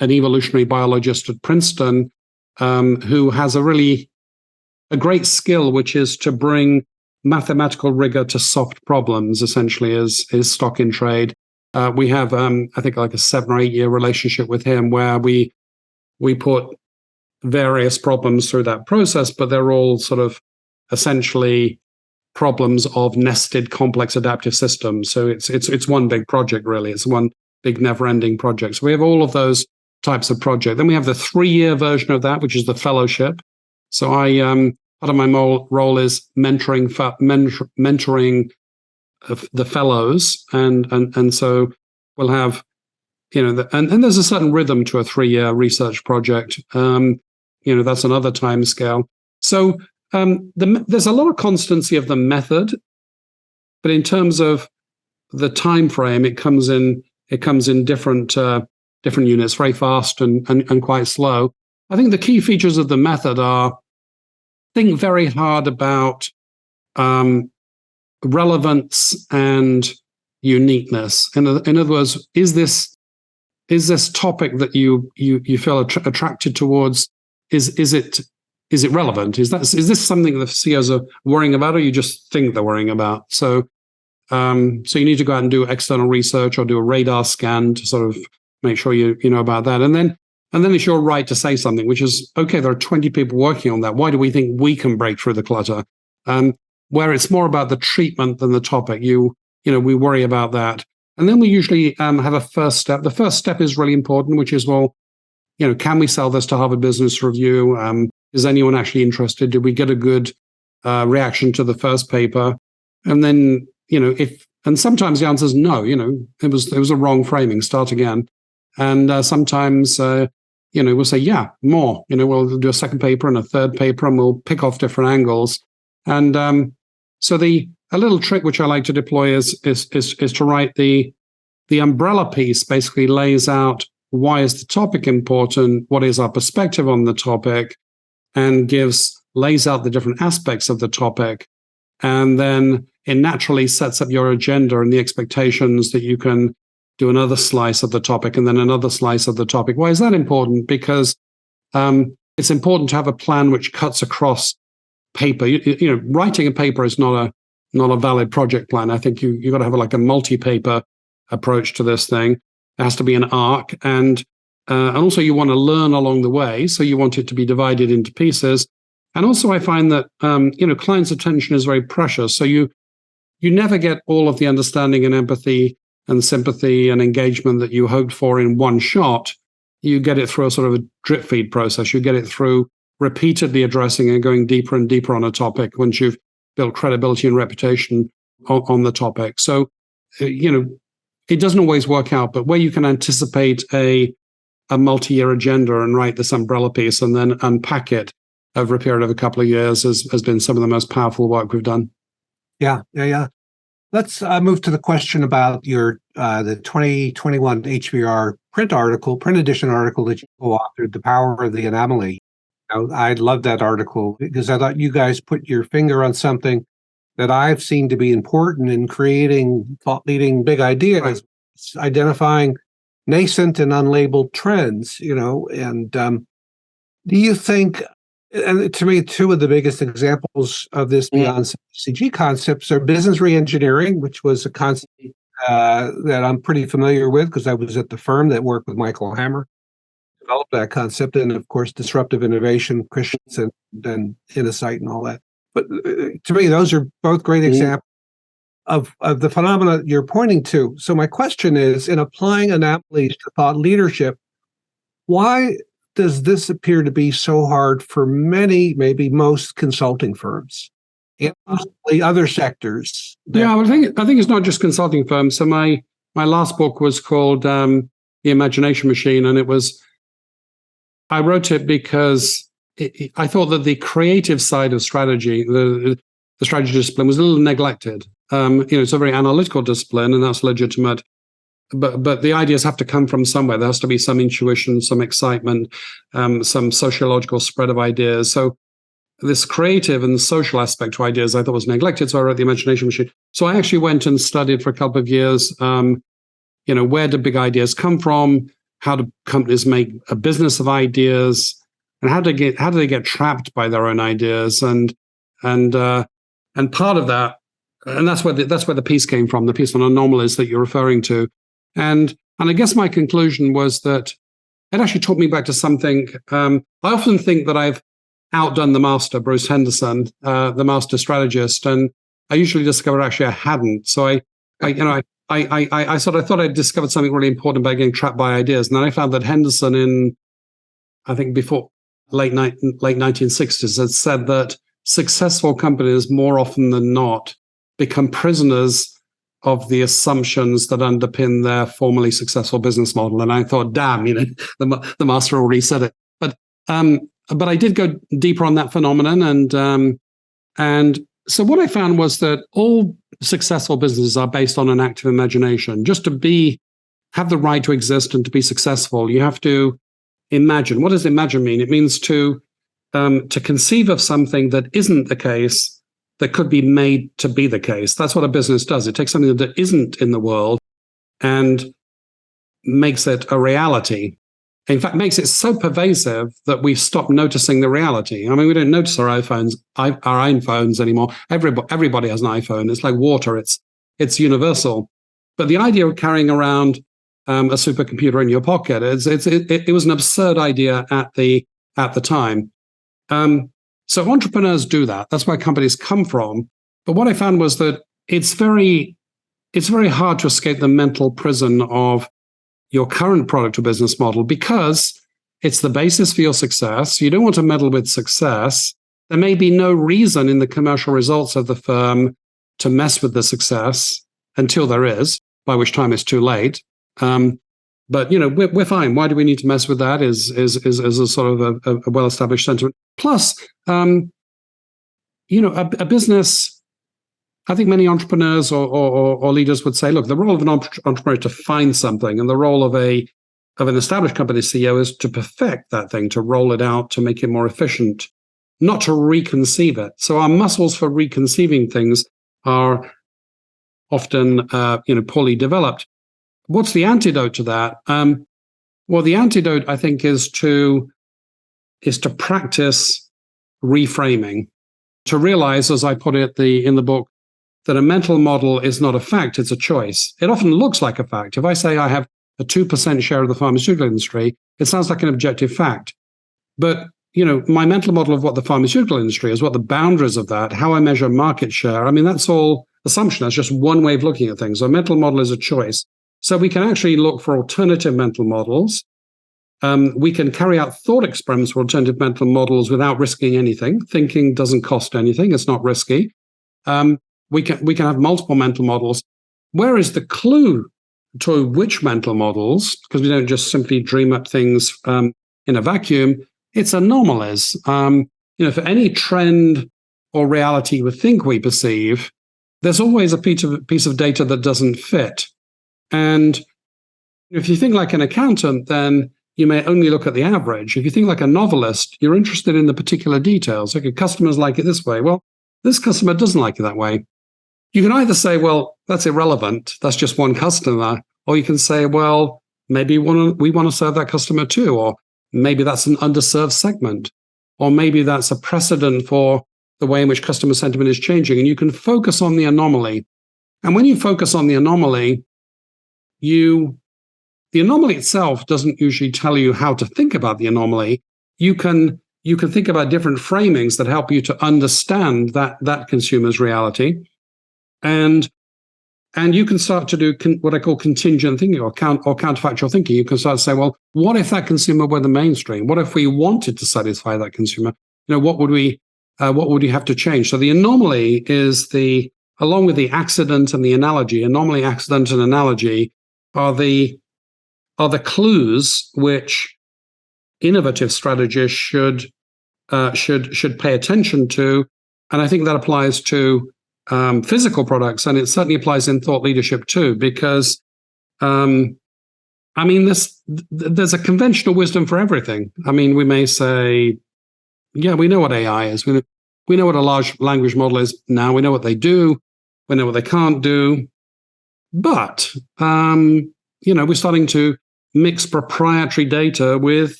evolutionary biologist at Princeton, who has a great skill, which is to bring mathematical rigor to soft problems, essentially, is stock in trade. We have, I think, like a 7 or 8 year relationship with him, where we put various problems through that process, but they're all sort of essentially problems of nested complex adaptive systems. So it's one big project, really. It's one big never-ending project. So we have all of those types of project. Then we have the 3-year version of that, which is the fellowship. So part of my role is mentoring the fellows, and so we'll have and there's a certain rhythm to a 3-year research project. That's another time scale. So there's a lot of constancy of the method, but in terms of the time frame, it comes in different units, very fast and quite slow. I think the key features of the method are: think very hard about relevance and uniqueness. In other words, is this topic that you feel attracted towards? Is it relevant? Is this something the CEOs are worrying about, or you just think they're worrying about? So you need to go out and do external research or do a radar scan to sort of make sure you know about that. And then it's your right to say something, which is, okay, there are 20 people working on that. Why do we think we can break through the clutter? Where it's more about the treatment than the topic. We worry about that. And then we usually have a first step. The first step is really important, which is, well, can we sell this to Harvard Business Review? Is anyone actually interested? Did we get a good reaction to the first paper? And then, and sometimes the answer is no. It was a wrong framing. Start again. And sometimes, we'll say, yeah, more. We'll do a second paper and a third paper, and we'll pick off different angles. And so a little trick which I like to deploy is to write the umbrella piece. Basically, lays out why is the topic important, what is our perspective on the topic, and lays out the different aspects of the topic. And then it naturally sets up your agenda and the expectations that you can do another slice of the topic and then another slice of the topic. Why is that important? Because it's important to have a plan which cuts across paper. Writing a paper is not a valid project plan. I think you've got to have a multi-paper approach to this thing. It has to be an arc, and also you want to learn along the way, so you want it to be divided into pieces. And also I find that clients' attention is very precious, so you never get all of the understanding and empathy and sympathy and engagement that you hoped for in one shot. You get it through a sort of a drip feed process. You get it through repeatedly addressing and going deeper and deeper on a topic once you've built credibility and reputation on the topic. So, it doesn't always work out, but where you can anticipate a a multi-year agenda and write this umbrella piece and then unpack it over a period of a couple of years has been some of the most powerful work we've done. Yeah. Let's move to the question about your the 2021 HBR print edition article that you co-authored, The Power of the Anomaly. I love that article because I thought you guys put your finger on something that I've seen to be important in creating thought-leading big ideas, right. Identifying nascent and unlabeled trends, and do you think, and to me, two of the biggest examples of this beyond BCG concepts are business reengineering, which was a concept that I'm pretty familiar with because I was at the firm that worked with Michael Hammer, developed that concept, and of course, disruptive innovation, Christensen, and Innosight and all that. But to me, those are both great examples of the phenomena you're pointing to. So my question is, in applying anomalies to thought leadership, why does this appear to be so hard for many, maybe most consulting firms and possibly other sectors? Yeah, well, I think it's not just consulting firms. So my last book was called The Imagination Machine, and I wrote it because I thought that the creative side of strategy, the strategy discipline, was a little neglected. It's a very analytical discipline, and that's legitimate. But the ideas have to come from somewhere. There has to be some intuition, some excitement, some sociological spread of ideas. So this creative and social aspect to ideas I thought was neglected. So I wrote The Imagination Machine. So I actually went and studied for a couple of years, where do big ideas come from? How do companies make a business of ideas? And how do they get trapped by their own ideas? And part of that, and that's where the piece came from, the piece on anomalies that you're referring to. And I guess my conclusion was that it actually took me back to something. I often think that I've outdone the master, Bruce Henderson, the master strategist, and I usually discover actually I hadn't. So I sort of thought I'd discovered something really important by getting trapped by ideas, and then I found that Henderson before late 1960s had said that successful companies more often than not become prisoners of the assumptions that underpin their formerly successful business model. And I thought, damn, the master already said it. But I did go deeper on that phenomenon, and so what I found was that all successful businesses are based on an active imagination. Just to have the right to exist and to be successful, you have to imagine. What does imagine mean? It means to conceive of something that isn't the case that could be made to be the case. That's what a business does. It takes something that isn't in the world and makes it a reality. In fact, makes it so pervasive that we've stopped noticing the reality. I mean, we don't notice our iPhones anymore. Everybody has an iPhone. It's like water. It's universal. But the idea of carrying around a supercomputer in your pocket, it was an absurd idea at the time. So entrepreneurs do that. That's where companies come from. But what I found was that it's very hard to escape the mental prison of your current product or business model because it's the basis for your success. You don't want to meddle with success. There may be no reason in the commercial results of the firm to mess with the success until there is, by which time it's too late. But we're fine. Why do we need to mess with that? Is a sort of a well-established sentiment. Plus, a business. I think many entrepreneurs or leaders would say, look, the role of an entrepreneur is to find something, and the role of an established company CEO is to perfect that thing, to roll it out, to make it more efficient, not to reconceive it. So our muscles for reconceiving things are often, poorly developed. What's the antidote to that? Well, the antidote, I think, is to practice reframing, to realize, as I put it in the book, that a mental model is not a fact, it's a choice. It often looks like a fact. If I say I have a 2% share of the pharmaceutical industry, it sounds like an objective fact. But, my mental model of what the pharmaceutical industry is, what the boundaries of that, how I measure market share, I mean, that's all assumption. That's just one way of looking at things. A mental model is a choice. So we can actually look for alternative mental models. We can carry out thought experiments for alternative mental models without risking anything. Thinking doesn't cost anything. It's not risky. We can have multiple mental models. Where is the clue to which mental models, because we don't just simply dream up things in a vacuum. It's anomalies. For any trend or reality we think we perceive, there's always a piece of data that doesn't fit. And if you think like an accountant, then you may only look at the average. If you think like a novelist, you're interested in the particular details. Okay, customers like it this way. Well, this customer doesn't like it that way. You can either say, well, that's irrelevant. That's just one customer. Or you can say, well, maybe we want to serve that customer too. Or maybe that's an underserved segment. Or maybe that's a precedent for the way in which customer sentiment is changing. And you can focus on the anomaly. And when you focus on the anomaly, the anomaly itself doesn't usually tell you how to think about the anomaly. You can think about different framings that help you to understand that consumer's reality. And you can start to do what I call contingent thinking or counterfactual thinking. You can start to say, well, what if that consumer were the mainstream? What if we wanted to satisfy that consumer? What would we have to change? So the anomaly is along with the accident and the analogy, anomaly, accident, and analogy are the clues which innovative strategists should pay attention to. And I think that applies to physical products, and it certainly applies in thought leadership too, because there's a conventional wisdom for everything. We may say, yeah, we know what AI is. We know what a large language model is now. We know what they do. We know what they can't do. But we're starting to mix proprietary data with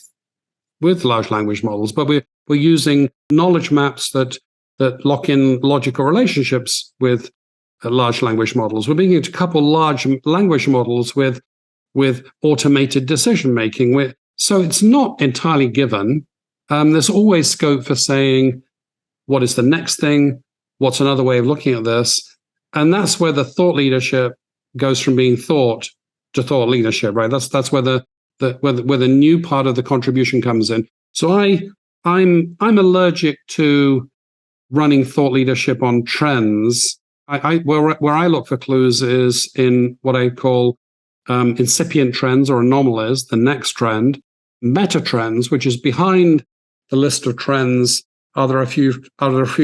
large language models, but we're using knowledge maps that lock in logical relationships with large language models. We're beginning to couple large language models with automated decision making. So it's not entirely given. There's always scope for saying, what is the next thing? What's another way of looking at this? And that's where the thought leadership goes from being thought to thought leadership, right? That's where the new part of the contribution comes in. So I'm allergic to running thought leadership on trends. Where I look for clues is in what I call incipient trends or anomalies, the next trend, meta trends, which is behind the list of trends. Are there a few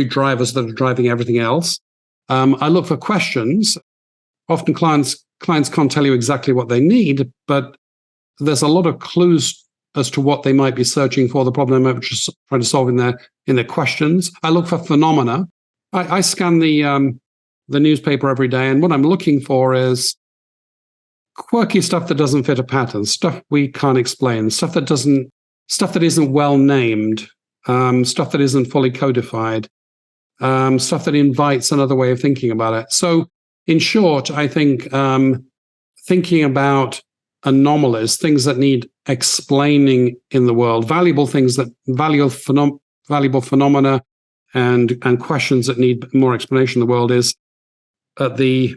drivers that are driving everything else? I look for questions. Often clients can't tell you exactly what they need, but there's a lot of clues as to what they might be searching for, the problem they might be trying to solve in their questions. I look for phenomena. I scan the newspaper every day, and what I'm looking for is quirky stuff that doesn't fit a pattern, stuff we can't explain, stuff that isn't well named, stuff that isn't fully codified, stuff that invites another way of thinking about it. So, in short, I think thinking about anomalies, things that need explaining in the world, valuable phenomena, and questions that need more explanation in the world is at the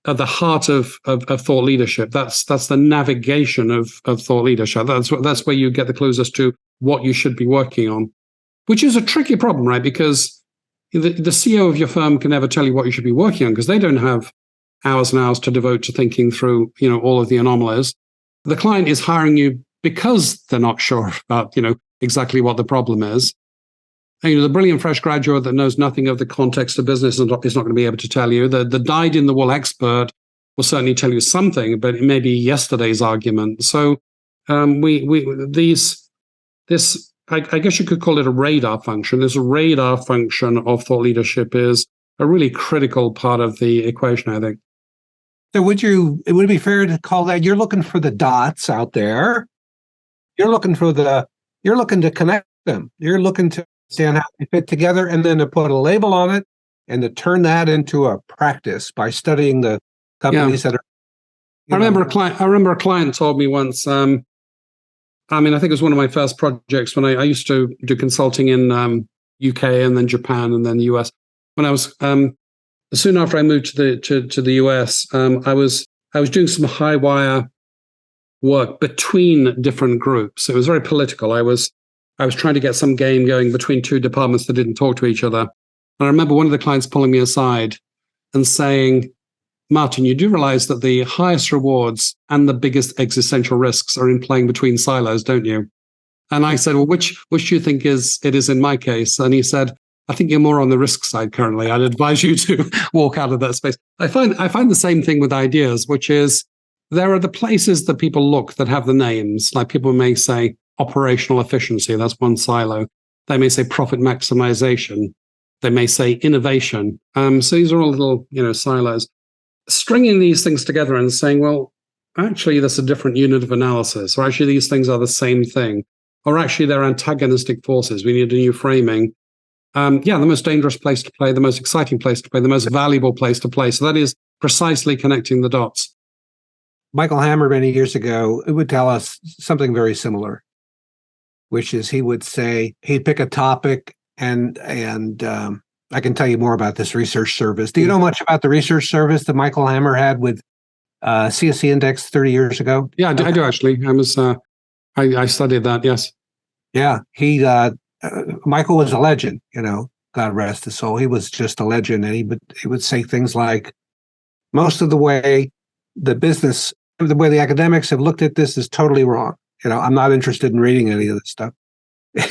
heart of thought leadership. That's the navigation of thought leadership. That's where you get the clues as to what you should be working on, which is a tricky problem, right? Because the CEO of your firm can never tell you what you should be working on because they don't have hours and hours to devote to thinking through, all of the anomalies. The client is hiring you because they're not sure about, exactly what the problem is. And, the brilliant fresh graduate that knows nothing of the context of business is not going to be able to tell you. The dyed-in-the-wool expert will certainly tell you something, but it may be yesterday's argument. So I guess you could call it a radar function. This radar function of thought leadership is a really critical part of the equation, I think. So would it be fair to call that you're looking for the dots out there? You're looking to connect them. You're looking to understand how they fit together and then to put a label on it and to turn that into a practice by studying the companies that are. I remember a client told me once, I think it was one of my first projects when I used to do consulting in UK and then Japan and then the US. When I was soon after I moved to the US, I was doing some high wire work between different groups. It was very political. I was trying to get some game going between two departments that didn't talk to each other. And I remember one of the clients pulling me aside and saying, Martin, you do realize that the highest rewards and the biggest existential risks are in playing between silos, don't you? And I said, well, which do you think it is in my case? And he said, I think you're more on the risk side currently. I'd advise you to walk out of that space. I find the same thing with ideas, which is there are the places that people look that have the names. Like people may say operational efficiency, that's one silo. They may say profit maximization. They may say innovation. So these are all little, silos. Stringing these things together and saying, well, actually, that's a different unit of analysis, or actually these things are the same thing, or actually they're antagonistic forces. We need a new framing. The most dangerous place to play, the most exciting place to play, the most valuable place to play. So that is precisely connecting the dots. Michael Hammer, many years ago, would tell us something very similar, which is he would say, he'd pick a topic and I can tell you more about this research service. Do you know much about the research service that Michael Hammer had with CSC Index 30 years ago? Yeah, I do actually. I studied that, yes. Yeah, Michael was a legend, God rest his soul. He was just a legend. And he would say things like, most of the way the way the academics have looked at this is totally wrong. I'm not interested in reading any of this stuff.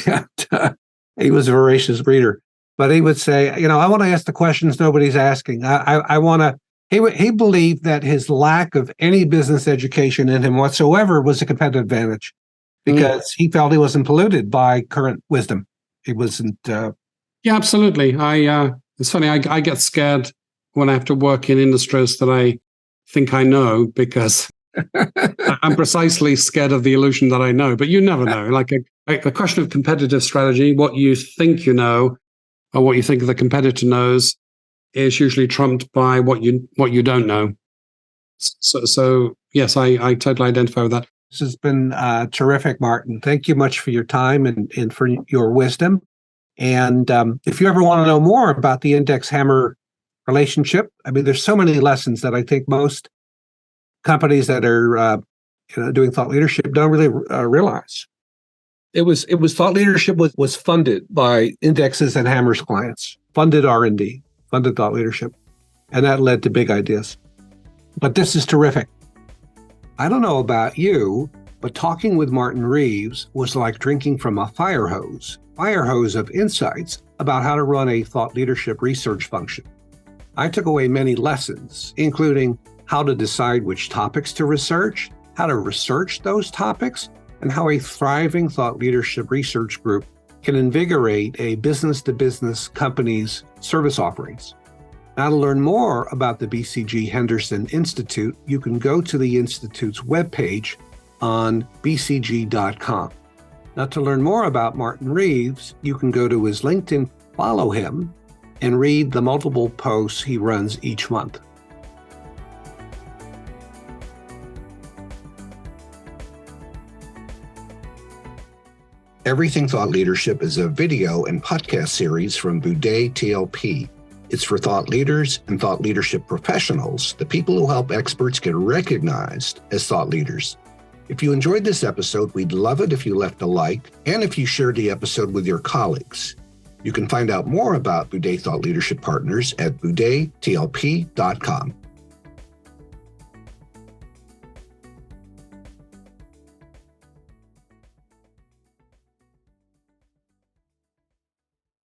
And, he was a voracious reader, but he would say, I want to ask the questions nobody's asking. I want to. He believed that his lack of any business education in him whatsoever was a competitive advantage, because he felt he wasn't polluted by current wisdom. He wasn't. Yeah, absolutely. It's funny. I get scared when I have to work in industries that I think I know, because I'm precisely scared of the illusion that I know. But you never know. Like a question of competitive strategy, what you think you know, or what you think the competitor knows, is usually trumped by what you don't know. So yes, I totally identify with that. This has been terrific, Martin. Thank you much for your time and for your wisdom. And if you ever want to know more about the Index-Hammer relationship, there's so many lessons that I think most companies that are doing thought leadership don't really realize. It was thought leadership was funded by Index's and Hammer's clients, funded R&D, funded thought leadership, and that led to big ideas. But this is terrific. I don't know about you, but talking with Martin Reeves was like drinking from a fire hose of insights about how to run a thought leadership research function. I took away many lessons, including how to decide which topics to research, how to research those topics, and how a thriving thought leadership research group can invigorate a business-to-business company's service offerings. Now, to learn more about the BCG Henderson Institute, you can go to the Institute's webpage on bcg.com. Now, to learn more about Martin Reeves, you can go to his LinkedIn, follow him, and read the multiple posts he runs each month. Everything Thought Leadership is a video and podcast series from Buday TLP. It's for thought leaders and thought leadership professionals, the people who help experts get recognized as thought leaders. If you enjoyed this episode, we'd love it if you left a like and if you shared the episode with your colleagues. You can find out more about Buday Thought Leadership Partners at budaytlp.com.